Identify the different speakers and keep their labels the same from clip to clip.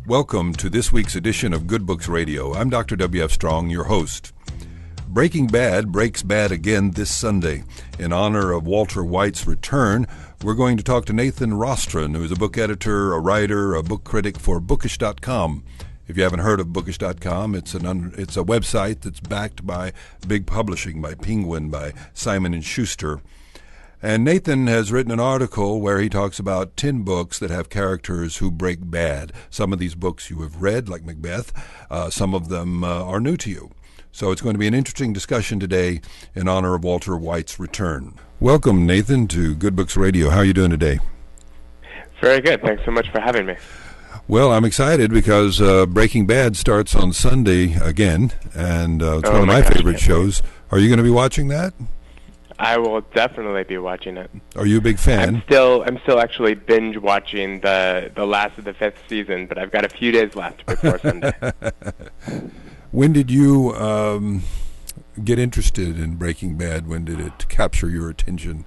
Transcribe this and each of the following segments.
Speaker 1: Welcome to this week's edition of Good Books Radio. I'm Dr. W.F. Strong, your host. Breaking Bad breaks bad again this Sunday. In honor of Walter White's return, we're going to talk to Nathan Rostron, who is a book editor, a writer, a book critic for Bookish.com. If you haven't heard of Bookish.com, it's a website that's backed by big publishing, by Penguin, by Simon & Schuster. And Nathan has written an article where he talks about 10 books that have characters who break bad. Some of these books you have read, like Macbeth. Some of them are new to you. So it's going to be an interesting discussion today in honor of Walter White's return. Welcome, Nathan, to Good Books Radio. How are you doing today?
Speaker 2: Very good. Thanks so much for having me.
Speaker 1: Well, I'm excited because Breaking Bad starts on Sunday again, and it's one of my favorite shows. Are you going to be watching that?
Speaker 2: I will definitely be watching it.
Speaker 1: Are you a big fan?
Speaker 2: I'm still actually binge watching the last of the 5th season, but I've got a few days left before Sunday.
Speaker 1: When did you get interested in Breaking Bad? When did it capture your attention?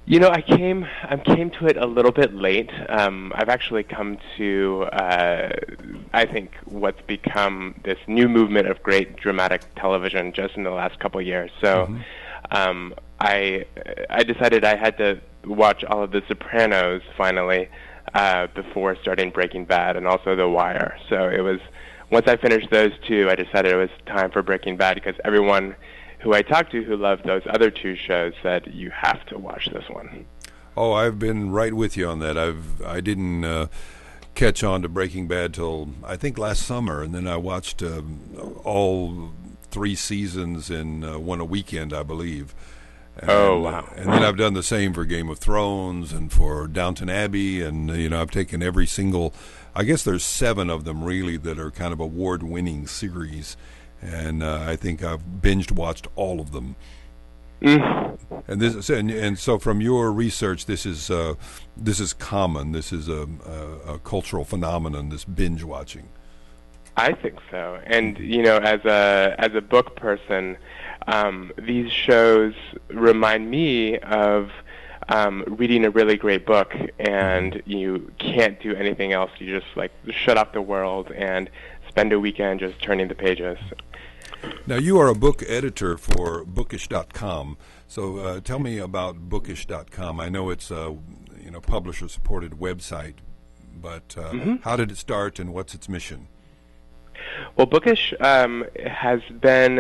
Speaker 2: You know, I came to it a little bit late. I've actually come to, I think, what's become this new movement of great dramatic television just in the last couple of years. So I decided I had to watch all of The Sopranos finally before starting Breaking Bad and also The Wire. So it was, once I finished those two, I decided it was time for Breaking Bad because everyone who I talked to who loved those other two shows said, you have to watch this one.
Speaker 1: Oh, I've been right with you on that. I didn't catch on to Breaking Bad till I think last summer, and then I watched all 3 seasons in one a weekend, I believe. And,
Speaker 2: wow.
Speaker 1: And then I've done the same for Game of Thrones and for Downton Abbey, and I've taken every single, I guess there's 7 of them really that are kind of award-winning series. And I think I've binged watched all of them. And so from your research, this is common. This is a cultural phenomenon. This binge watching.
Speaker 2: I think so. And as a book person, these shows remind me of reading a really great book, and you can't do anything else. You just shut off the world and spend a weekend just turning the pages.
Speaker 1: Now, you are a book editor for Bookish.com, so tell me about Bookish.com. I know it's a publisher-supported website, but how did it start and what's its mission?
Speaker 2: Well, Bookish has been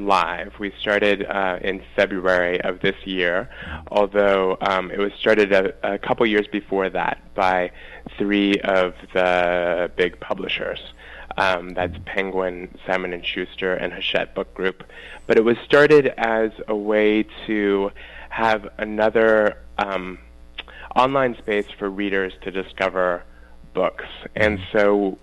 Speaker 2: live. We started in February of this year, although it was started a couple years before that by 3 of the big publishers. That's Penguin, Simon & Schuster, and Hachette Book Group. But it was started as a way to have another online space for readers to discover books. And so,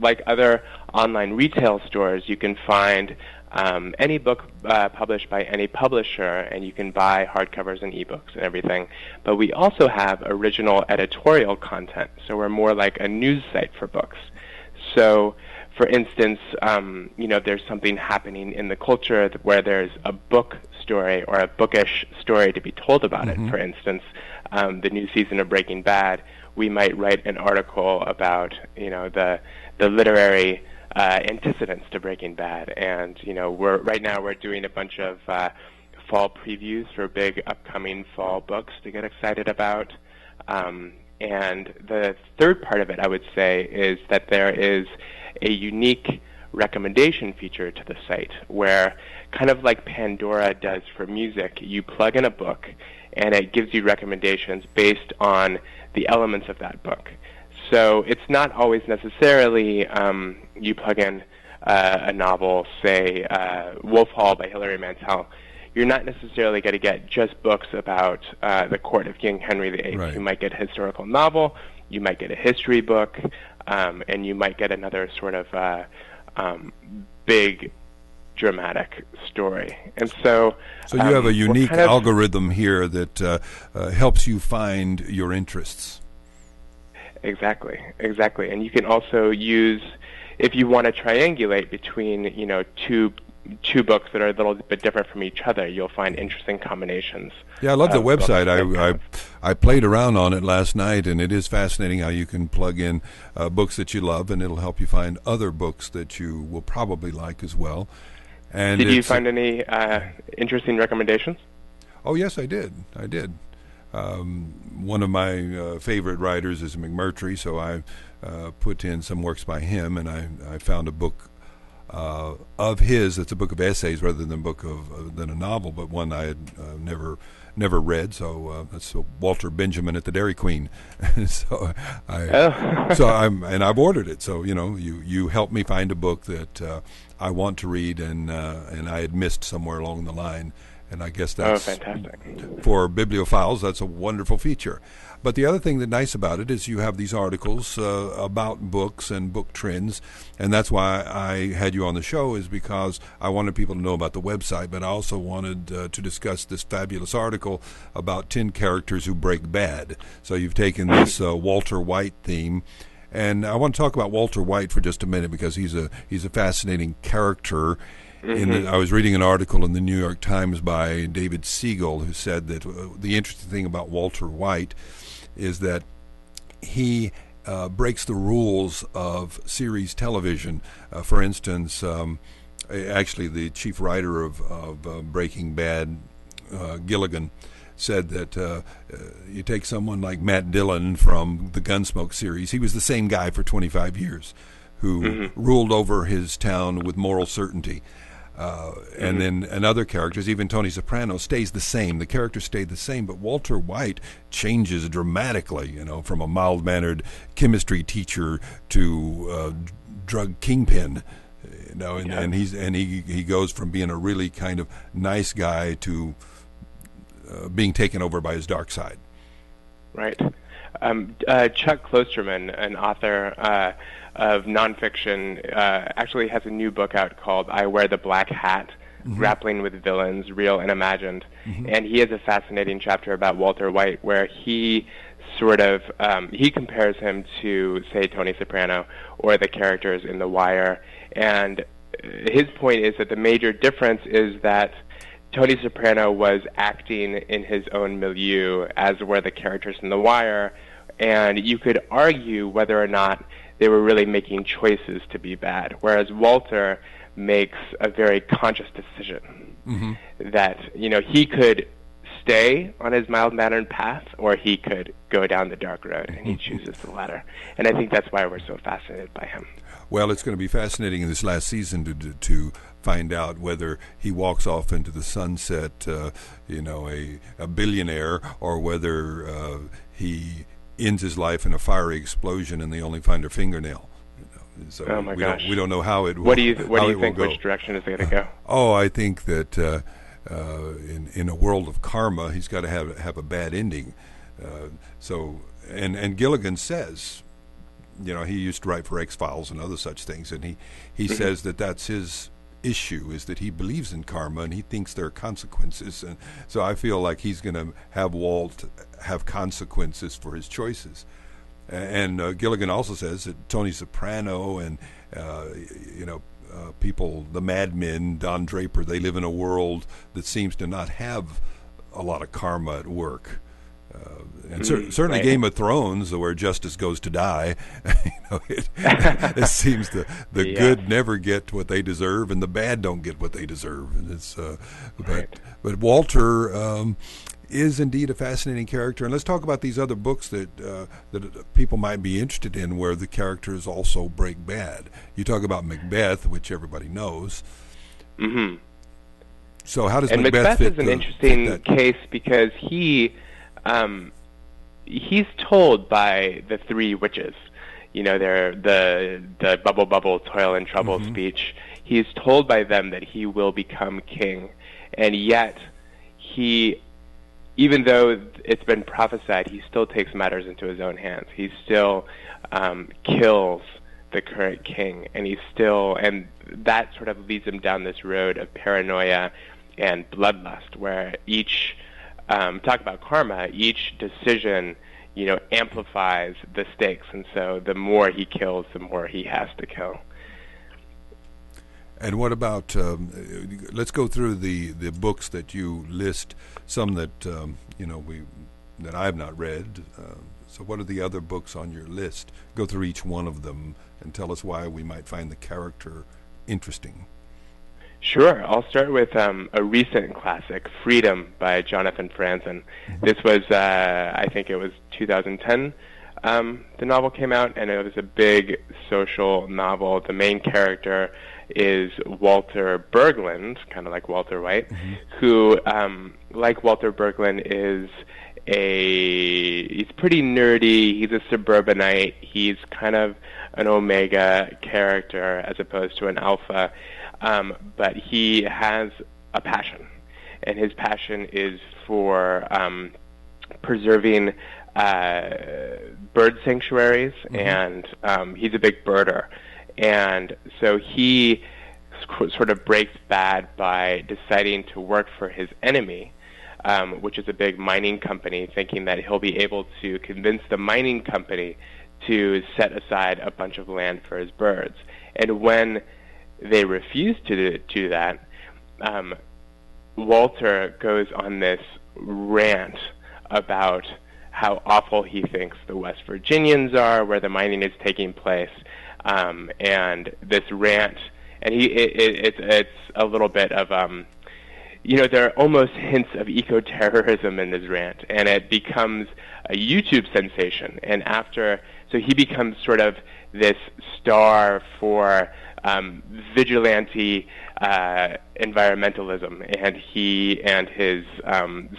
Speaker 2: like other online retail stores, you can find any book published by any publisher, and you can buy hardcovers and ebooks and everything. But we also have original editorial content, so we're more like a news site for books. So, for instance, there's something happening in the culture where there's a book story or a bookish story to be told about it. For instance, the new season of Breaking Bad, we might write an article about the literary antecedents to Breaking Bad, and we're doing a bunch of fall previews for big upcoming fall books to get excited about. And the third part of it, I would say, is that there is a unique recommendation feature to the site where, kind of like Pandora does for music, you plug in a book and it gives you recommendations based on the elements of that book. So it's not always necessarily you plug in a novel, say Wolf Hall by Hilary Mantel. You're not necessarily going to get just books about the court of King Henry VIII. Right. You might get a historical novel, you might get a history book, and you might get another sort of big dramatic story. And so
Speaker 1: you have a unique algorithm here that helps you find your interests.
Speaker 2: Exactly. And you can also use, if you want to triangulate between, 2 two books that are a little bit different from each other, you'll find interesting combinations.
Speaker 1: Yeah, I love the
Speaker 2: of books
Speaker 1: website.
Speaker 2: that
Speaker 1: I played around on it last night, and it is fascinating how you can plug in books that you love, and it'll help you find other books that you will probably like as well. And
Speaker 2: Did you find any interesting recommendations?
Speaker 1: Oh, yes, I did. One of my favorite writers is McMurtry, so I put in some works by him, and I found a book of his. It's a book of essays rather than a novel, but one I had never read. So that's Walter Benjamin at the Dairy Queen. So I've ordered it. So you helped me find a book that I want to read, and I had missed somewhere along the line. And I guess that's
Speaker 2: fantastic.
Speaker 1: For bibliophiles, that's a wonderful feature. But the other thing that's nice about it is you have these articles about books and book trends, and that's why I had you on the show, is because I wanted people to know about the website, but I also wanted to discuss this fabulous article about 10 characters who break bad. So you've taken this Walter White theme, and I want to talk about Walter White for just a minute because he's a fascinating character. I was reading an article in the New York Times by David Siegel, who said that the interesting thing about Walter White is that he breaks the rules of series television. For instance, actually the chief writer of Breaking Bad, Gilligan, said that you take someone like Matt Dillon from the Gunsmoke series. He was the same guy for 25 years who ruled over his town with moral certainty. And then other characters, even Tony Soprano, stays the same. The character stayed the same, but Walter White changes dramatically, from a mild-mannered chemistry teacher to drug kingpin, and he goes from being a really kind of nice guy to being taken over by his dark side.
Speaker 2: Right. Chuck Klosterman, an author of nonfiction, actually has a new book out called I Wear the Black Hat, Grappling with Villains, Real and Imagined. And he has a fascinating chapter about Walter White where he he compares him to, say, Tony Soprano or the characters in The Wire. And his point is that the major difference is that Tony Soprano was acting in his own milieu, as were the characters in The Wire, and you could argue whether or not they were really making choices to be bad, whereas Walter makes a very conscious decision that, he could stay on his mild-mannered path or he could go down the dark road, and he chooses the latter. And I think that's why we're so fascinated by him.
Speaker 1: Well, it's going to be fascinating in this last season to find out whether he walks off into the sunset, a billionaire, or whether he ends his life in a fiery explosion and they only find her fingernail. So
Speaker 2: oh my gosh!
Speaker 1: We don't know how it will.
Speaker 2: What do you think? Which direction is it going to go?
Speaker 1: Oh, I think that in a world of karma, he's got to have a bad ending. And Gilligan says, he used to write for X-Files and other such things, and he says that that's his issue, is that he believes in karma and he thinks there are consequences, and so I feel like he's going to have Walt have consequences for his choices. And Gilligan also says that Tony Soprano and people, the Mad Men, Don Draper, they live in a world that seems to not have a lot of karma at work. And certainly right. Game of Thrones, where justice goes to die, it seems the good never get what they deserve, and the bad don't get what they deserve. And it's but Walter is indeed a fascinating character. And let's talk about these other books that people might be interested in, where the characters also break bad. You talk about Macbeth, which everybody knows.
Speaker 2: Mm-hmm.
Speaker 1: So how does
Speaker 2: Macbeth
Speaker 1: fit
Speaker 2: is an interesting case because he's told by the three witches, they're the bubble bubble toil and trouble speech. He's told by them that he will become king, and yet even though it's been prophesied, he still takes matters into his own hands. He still kills the current king, and that sort of leads him down this road of paranoia and bloodlust, where talk about karma, each decision, amplifies the stakes, and so the more he kills, the more he has to kill.
Speaker 1: And what about, let's go through the books that you list, some that, that I have not read. So what are the other books on your list? Go through each one of them and tell us why we might find the character interesting.
Speaker 2: Sure. I'll start with a recent classic, Freedom by Jonathan Franzen. This was, I think it was 2010. The novel came out, and it was a big social novel. The main character is Walter Berglund, kind of like Walter White, who, like Walter Berglund, he's pretty nerdy. He's a suburbanite. He's kind of an omega character as opposed to an alpha. But he has a passion, and his passion is for preserving bird sanctuaries, and he's a big birder. And so he sort of breaks bad by deciding to work for his enemy, which is a big mining company, thinking that he'll be able to convince the mining company to set aside a bunch of land for his birds. And when they refuse to do that, Walter goes on this rant about how awful he thinks the West Virginians are, where the mining is taking place, and this rant, and it's a little bit of there are almost hints of eco-terrorism in this rant, and it becomes a YouTube sensation. And so he becomes sort of this star for vigilante environmentalism, and he and his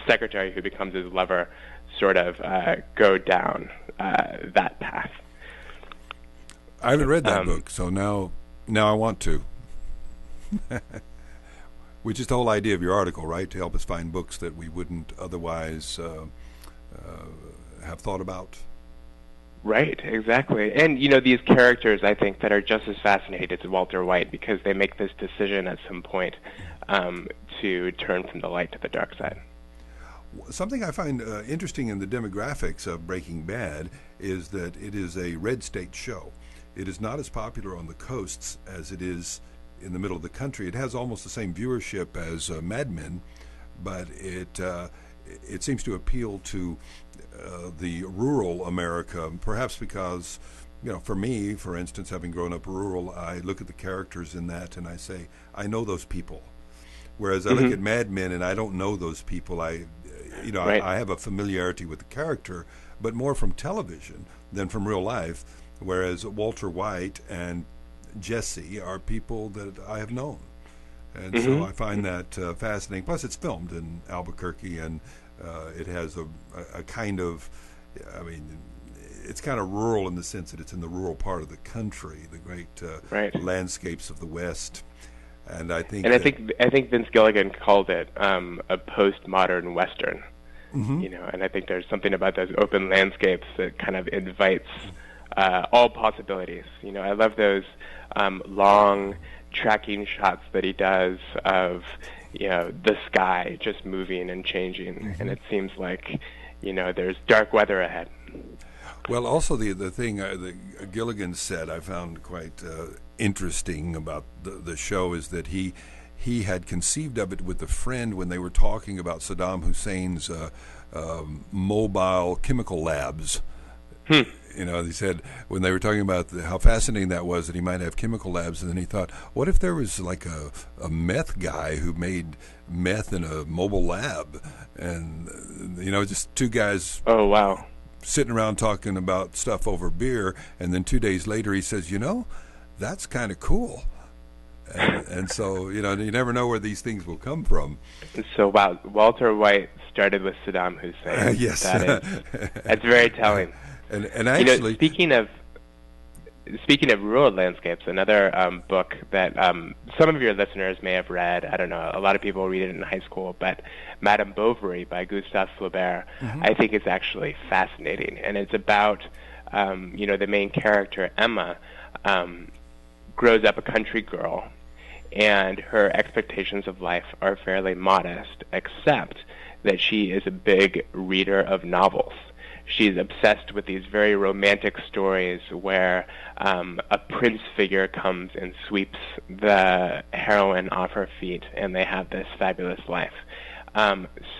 Speaker 2: secretary, who becomes his lover, sort of go down that path.
Speaker 1: I haven't read that book, so now I want to. Which is the whole idea of your article, right? To help us find books that we wouldn't otherwise have thought about.
Speaker 2: Right, exactly. And, these characters, I think, that are just as fascinating as Walter White, because they make this decision at some point to turn from the light to the dark side.
Speaker 1: Something I find interesting in the demographics of Breaking Bad is that it is a red state show. It is not as popular on the coasts as it is in the middle of the country. It has almost the same viewership as Mad Men, but it seems to appeal to the rural America, perhaps because, for me, for instance, having grown up rural, I look at the characters in that and I say, I know those people. Whereas I look at Mad Men and I don't know those people. I have a familiarity with the character, but more from television than from real life. Whereas Walter White and Jesse are people that I have known. And so I find that fascinating. Plus, it's filmed in Albuquerque, and it has a kind of, it's kind of rural in the sense that it's in the rural part of the country, the great landscapes of the West. And I think Vince Gilligan called it a postmodern Western. And I think there's something about those open landscapes that kind of invites all possibilities. I love those long tracking shots that he does of the sky just moving and changing, and it seems like there's dark weather ahead. Well, also the thing that Gilligan said I found quite interesting about the show is that he had conceived of it with a friend when they were talking about Saddam Hussein's mobile chemical labs. He said when they were talking about how fascinating that was, that he might have chemical labs, and then he thought, what if there was like a meth guy who made meth in a mobile lab, and just two guys. Oh wow. Sitting around talking about stuff over beer, and then 2 days later he says, that's kind of cool. And so, you never know where these things will come from.
Speaker 2: So, wow, Walter White started with Saddam Hussein.
Speaker 1: Yes.
Speaker 2: That's very telling.
Speaker 1: And actually,
Speaker 2: speaking of rural landscapes, another book that some of your listeners may have read, I don't know, a lot of people read it in high school, but Madame Bovary by Gustave Flaubert, I think is actually fascinating. And it's about, the main character, Emma, grows up a country girl, and her expectations of life are fairly modest, except that she is a big reader of novels. she's obsessed with these very romantic stories where a prince figure comes and sweeps the heroine off her feet, and they have this fabulous life.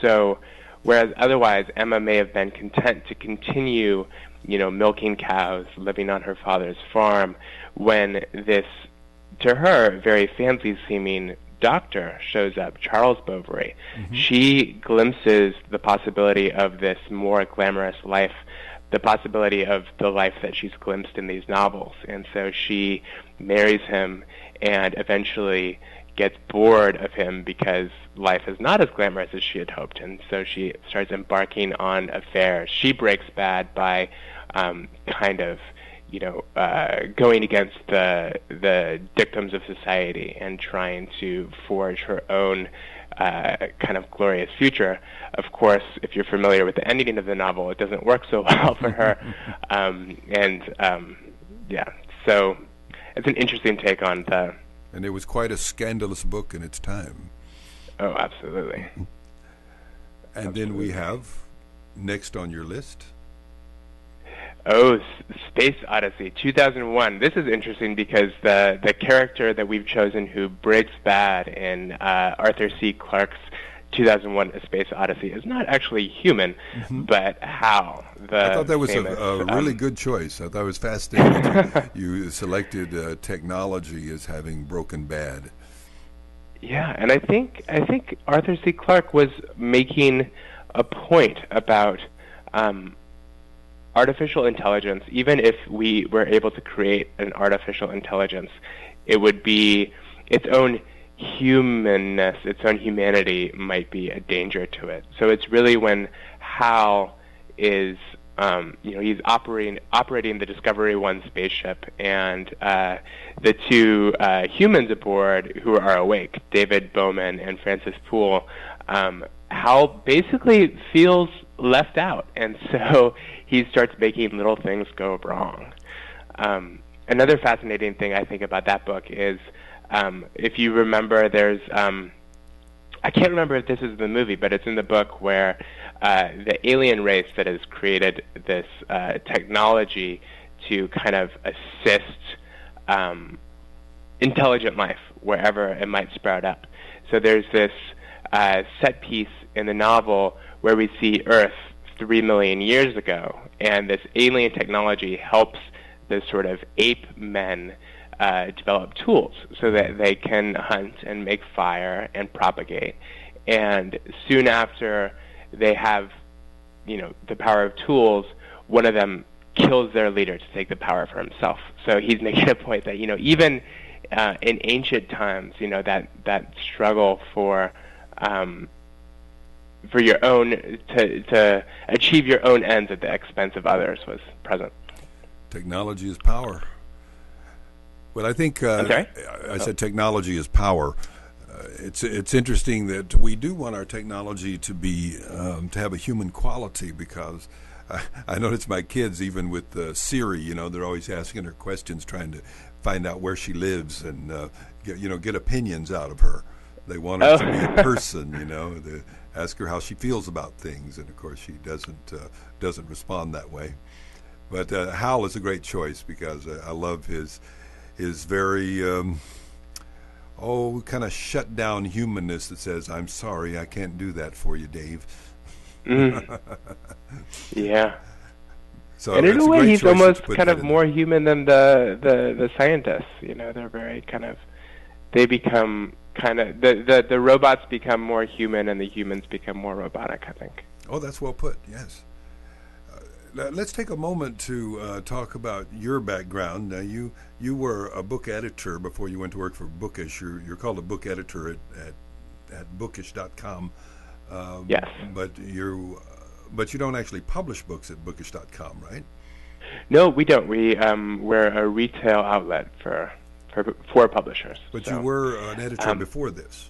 Speaker 2: So whereas otherwise Emma may have been content to continue, milking cows, living on her father's farm, when this, to her, very fancy-seeming doctor shows up, Charles Bovary. Mm-hmm. She glimpses the possibility of this more glamorous life, the possibility of the life that she's glimpsed in these novels. And so she marries him and eventually gets bored of him because life is not as glamorous as she had hoped. And so she starts embarking on affairs. She breaks bad by going against the dictums of society and trying to forge her own kind of glorious future. Of course, if you're familiar with the ending of the novel, it doesn't work so well for her. So it's an interesting take on the...
Speaker 1: And it was quite a scandalous book in its time.
Speaker 2: Oh, absolutely.
Speaker 1: And then we have, next on your list...
Speaker 2: Oh, Space Odyssey, 2001. This is interesting because the character that we've chosen who breaks bad in Arthur C. Clarke's 2001: A Space Odyssey is not actually human, but Hal.
Speaker 1: I thought that was a really good choice. I thought it was fascinating. You selected technology as having broken bad.
Speaker 2: Yeah, and I think Arthur C. Clarke was making a point about artificial intelligence. Even if we were able to create an artificial intelligence, it would be its own humanness, its own humanity might be a danger to it. So it's really when Hal is, he's operating the Discovery 1 spaceship, and the two humans aboard who are awake, David Bowman and Francis Poole, Hal basically feels left out, and so he starts making little things go wrong. Another fascinating thing I think about that book is, if you remember, there's, I can't remember if this is the movie, but it's in the book where the alien race that has created this technology to kind of assist intelligent life wherever it might sprout up. So there's this set piece in the novel where we see Earth 3 million years ago, and this alien technology helps the sort of ape men develop tools so that they can hunt and make fire and propagate. And soon after they have, the power of tools, one of them kills their leader to take the power for himself. So he's making a point that, even in ancient times, that struggle for your own, to achieve your own ends at the expense of others was present.
Speaker 1: Technology is power. Well, I think
Speaker 2: I'm sorry?
Speaker 1: I said technology is power. It's interesting that we do want our technology to be to have a human quality, because I notice my kids, even with Siri, they're always asking her questions, trying to find out where she lives and get opinions out of her. They want her to be a person, They ask her how she feels about things, and of course she doesn't respond that way. But Hal is a great choice because I love his very kind of shut down humanness that says, "I'm sorry, I can't do that for you, Dave."
Speaker 2: Yeah.
Speaker 1: So
Speaker 2: and in a way, he's almost kind of more human than the scientists. They're very kind of, they become kind of, the robots become more human and the humans become more robotic, I think.
Speaker 1: Oh, that's well put, yes. Let's take a moment to talk about your background. Now, you were a book editor before you went to work for Bookish. You're called a book editor at bookish.com.
Speaker 2: Yes.
Speaker 1: But you don't actually publish books at bookish.com, right?
Speaker 2: No, we don't. We're a retail outlet for publishers.
Speaker 1: But you were an editor before this.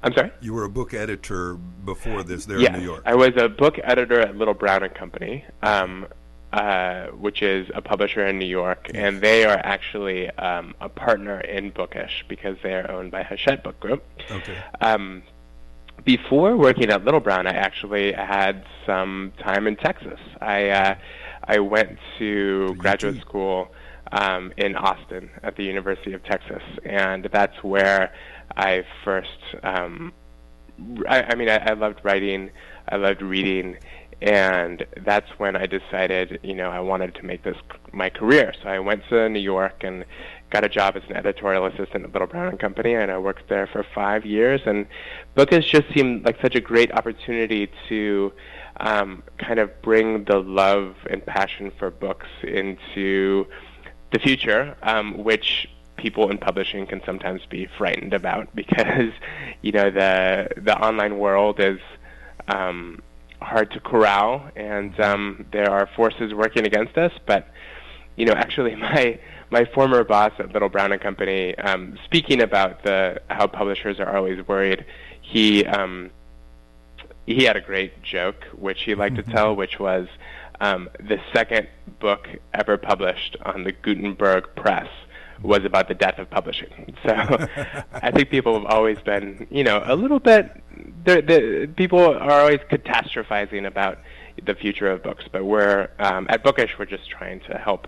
Speaker 2: I'm sorry?
Speaker 1: You were a book editor before this there
Speaker 2: in
Speaker 1: New York.
Speaker 2: I was a book editor at Little Brown and Company, which is a publisher in New York, and they are actually a partner in Bookish because they are owned by Hachette Book Group.
Speaker 1: Okay.
Speaker 2: before working at Little Brown, I actually had some time in Texas. I went to graduate school in Austin at the University of Texas, and that's where I first. I loved writing, I loved reading, and that's when I decided, I wanted to make this my career. So I went to New York and got a job as an editorial assistant at Little Brown and Company, and I worked there for 5 years. And Bookish just seemed like such a great opportunity to kind of bring the love and passion for books into the future, which people in publishing can sometimes be frightened about because, the online world is hard to corral, and there are forces working against us. But, actually my former boss at Little Brown and Company, speaking about how publishers are always worried, he had a great joke which he liked to tell, which was the second book ever published on the Gutenberg press was about the death of publishing. So I think people have always been, a little bit, people are always catastrophizing about the future of books, but we're, at Bookish, we're just trying to help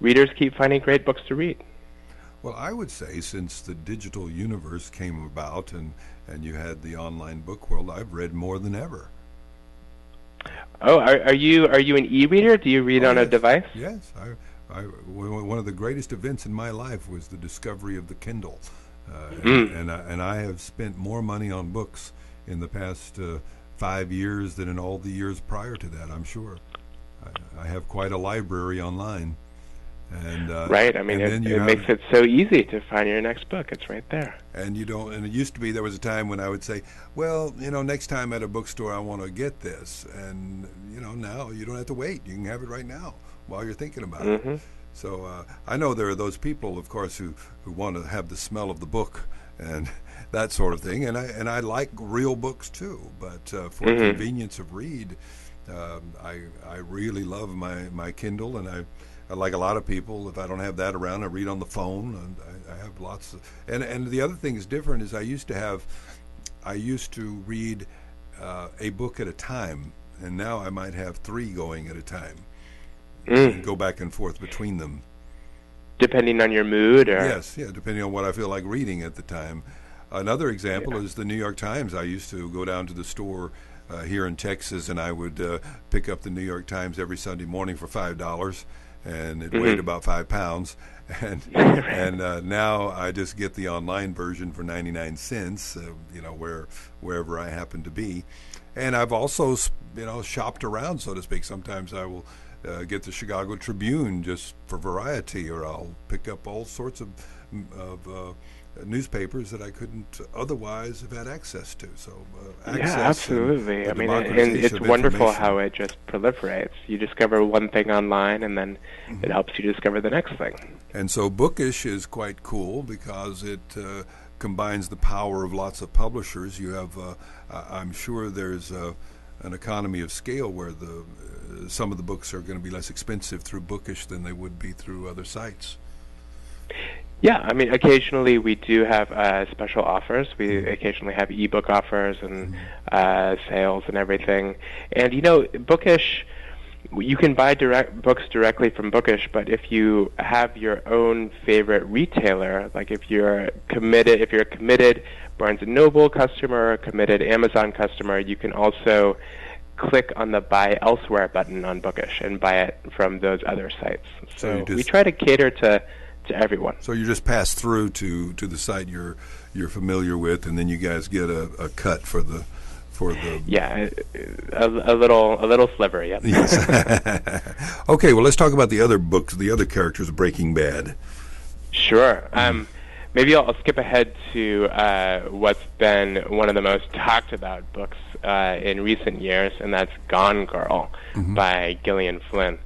Speaker 2: readers keep finding great books to read.
Speaker 1: Well, I would say since the digital universe came about and you had the online book world, I've read more than ever.
Speaker 2: Oh, are you an e-reader? Do you read on a device?
Speaker 1: Yes, one of the greatest events in my life was the discovery of the Kindle, and I have spent more money on books in the past 5 years than in all the years prior to that. I'm sure. I have quite a library online. And
Speaker 2: right. I mean, it makes it so easy to find your next book. It's right there.
Speaker 1: And you don't. And it used to be there was a time when I would say, well, next time at a bookstore I want to get this, and now you don't have to wait. You can have it right now while you're thinking about it. So I know there are those people, of course, who want to have the smell of the book and that sort of thing. And I like real books too, but for convenience of read, I really love my Kindle, and I like a lot of people, if I don't have that around, I read on the phone, and I have lots of. And the other thing is different is I used to read a book at a time, and now I might have 3 going at a time, and go back and forth between them.
Speaker 2: Depending on your mood, or
Speaker 1: yes, depending on what I feel like reading at the time. Another example is the New York Times. I used to go down to the store here in Texas, and I would pick up the New York Times every Sunday morning for $5. And it weighed about 5 pounds, and now I just get the online version for 99 cents, wherever I happen to be. And I've also shopped around, so to speak. Sometimes I will get the Chicago Tribune just for variety, or I'll pick up all sorts of newspapers that I couldn't otherwise have had access to. So access,
Speaker 2: yeah, absolutely. I mean, and it's wonderful how it just proliferates. You discover one thing online, and then it helps you discover the next thing.
Speaker 1: And so Bookish is quite cool because it combines the power of lots of publishers. You have, I'm sure there's an economy of scale where some of the books are going to be less expensive through Bookish than they would be through other sites.
Speaker 2: Yeah, I mean, occasionally we do have special offers. We occasionally have ebook offers and sales and everything. And Bookish, you can buy books directly from Bookish, but if you have your own favorite retailer, like if you're a committed Barnes & Noble customer, a committed Amazon customer, you can also click on the Buy Elsewhere button on Bookish and buy it from those other sites. So we try to cater to everyone.
Speaker 1: So you just pass through to the site you're familiar with, and then you guys get a cut for the
Speaker 2: a little sliver. Yeah.
Speaker 1: Yes. Okay. Well, let's talk about the other books, the other characters of Breaking Bad.
Speaker 2: Sure. Maybe I'll skip ahead to what's been one of the most talked about books in recent years, and that's Gone Girl by Gillian Flynn.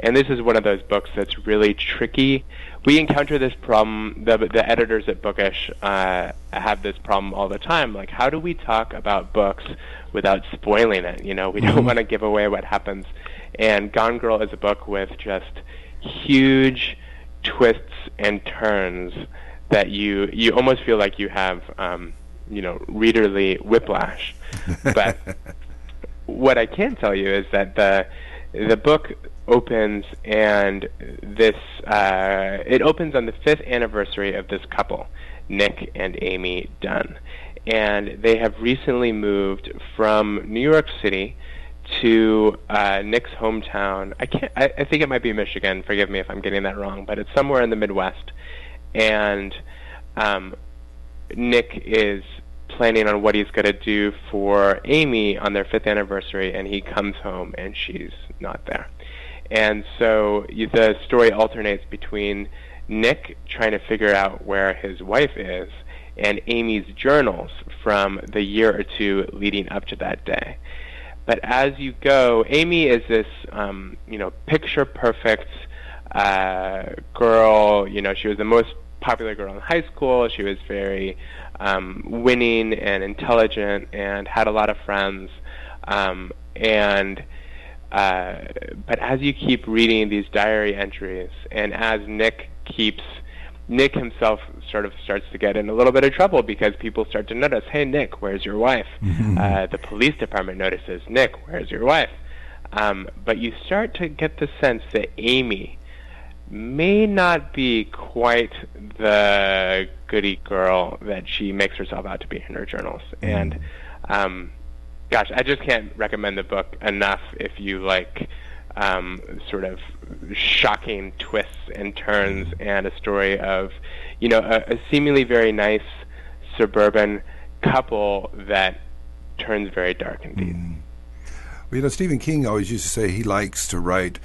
Speaker 2: And this is one of those books that's really tricky. We encounter this problem, the editors at Bookish have this problem all the time. Like, how do we talk about books without spoiling it? We don't want to give away what happens. And Gone Girl is a book with just huge twists and turns that you almost feel like you have readerly whiplash. But what I can tell you is that the book opens, and it opens on the 5th anniversary of this couple, Nick and Amy Dunn. And they have recently moved from New York City to Nick's hometown. I think it might be Michigan. Forgive me if I'm getting that wrong, but it's somewhere in the Midwest. And Nick is planning on what he's going to do for Amy on their 5th anniversary, and he comes home and she's not there. And so the story alternates between Nick trying to figure out where his wife is and Amy's journals from the year or two leading up to that day. But as you go, Amy is this, picture-perfect girl. She was the most popular girl in high school. She was very winning and intelligent and had a lot of friends. But as you keep reading these diary entries, and as Nick himself sort of starts to get in a little bit of trouble because people start to notice, hey, Nick, where's your wife? The police department notices, Nick, where's your wife? But you start to get the sense that Amy may not be quite the goody girl that she makes herself out to be in her journals. And gosh, I just can't recommend the book enough if you like sort of shocking twists and turns and a story of, a seemingly very nice suburban couple that turns very dark indeed.
Speaker 1: Well, Stephen King always used to say he likes to write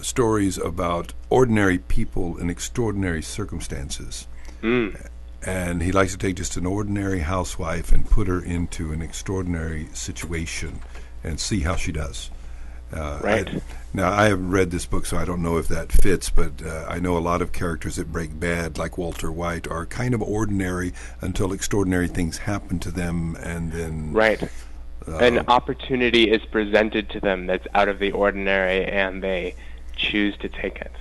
Speaker 1: stories about ordinary people in extraordinary circumstances. And he likes to take just an ordinary housewife and put her into an extraordinary situation and see how she does.
Speaker 2: Right.
Speaker 1: Now, I haven't read this book, so I don't know if that fits, but I know a lot of characters that break bad, like Walter White, are kind of ordinary until extraordinary things happen to them, and then...
Speaker 2: Right. An opportunity is presented to them that's out of the ordinary, and they choose to take it.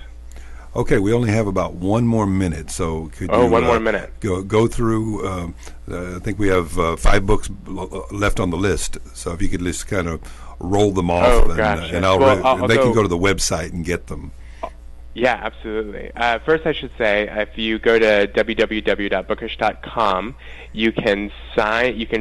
Speaker 1: Okay, we only have about one more minute, so could you...
Speaker 2: one more minute.
Speaker 1: Go through, I think we have 5 books left on the list, so if you could just kind of roll them off, and they can go to the website and get them.
Speaker 2: Yeah, absolutely. First, I should say, if you go to www.bookish.com, you can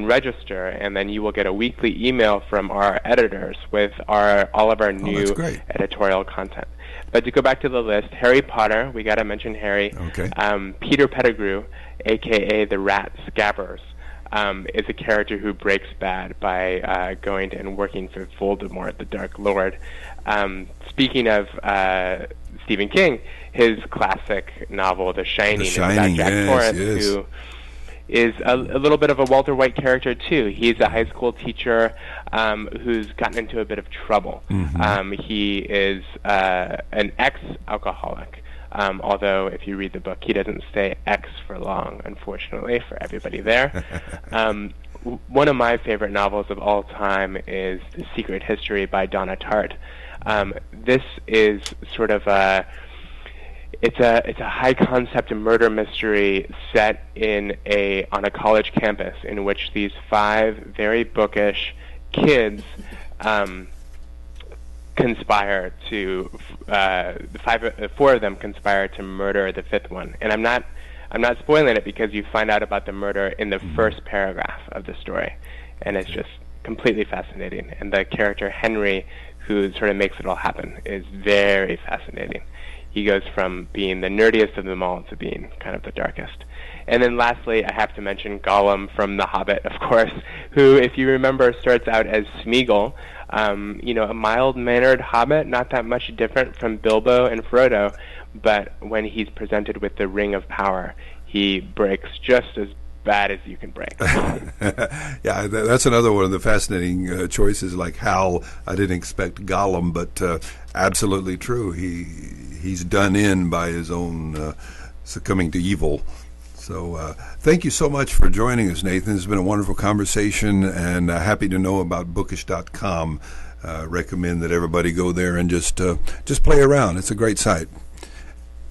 Speaker 2: register, and then you will get a weekly email from our editors with all of our new editorial content. But to go back to the list, Harry Potter, we got to mention Harry.
Speaker 1: Okay.
Speaker 2: Peter Pettigrew, a.k.a. the Rat Scabbers, is a character who breaks bad by going and working for Voldemort, the Dark Lord. Speaking of Stephen King, his classic novel, The Shining, about Jack Torrance, who is a little bit of a Walter White character, too. He's a high school teacher who's gotten into a bit of trouble. He is an ex-alcoholic. Although, if you read the book, he doesn't stay ex for long, unfortunately, for everybody there. One of my favorite novels of all time is The Secret History by Donna Tartt. This is sort of it's a high concept murder mystery set on a college campus in which these 5 very bookish kids conspire to 4 of them conspire to murder the 5th one. And I'm not spoiling it because you find out about the murder in the first paragraph of the story, and it's just completely fascinating. And the character Henry, who sort of makes it all happen, is very fascinating. He goes from being the nerdiest of them all to being kind of the darkest. And then lastly, I have to mention Gollum from The Hobbit, of course, who, if you remember, starts out as Smeagol, a mild-mannered hobbit, not that much different from Bilbo and Frodo, but when he's presented with the Ring of Power, he breaks just as bad as you can break.
Speaker 1: Yeah, that's another one of the fascinating choices, like Hal. I didn't expect Gollum, but absolutely true. He's done in by his own succumbing to evil. So thank you so much for joining us, Nathan. It's been a wonderful conversation, and happy to know about bookish.com. Recommend that everybody go there and just play around. It's a great site.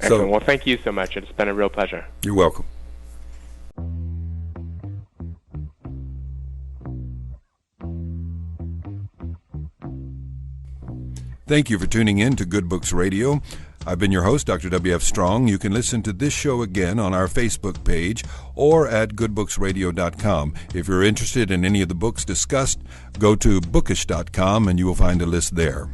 Speaker 2: Excellent. Well, thank you so much. It's been a real pleasure.
Speaker 1: You're welcome. Thank you for tuning in to Good Books Radio. I've been your host, Dr. W.F. Strong. You can listen to this show again on our Facebook page or at goodbooksradio.com. If you're interested in any of the books discussed, go to bookish.com and you will find a list there.